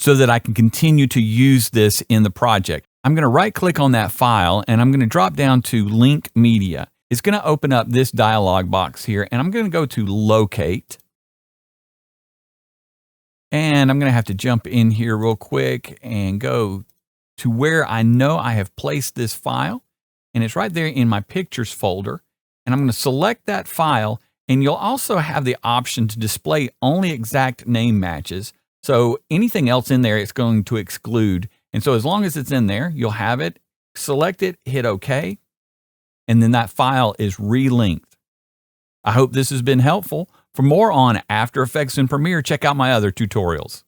so that I can continue to use this in the project. I'm going to right click on that file and I'm going to drop down to Link Media. It's going to open up this dialog box here, and I'm going to go to Locate. And I'm going to have to jump in here real quick and go to where I know I have placed this file. And it's right there in my Pictures folder. And I'm going to select that file. And you'll also have the option to display only exact name matches. So anything else in there, it's going to exclude. And so as long as it's in there, you'll have it. Select it, hit OK. And then that file is relinked. I hope this has been helpful. For more on After Effects and Premiere, check out my other tutorials.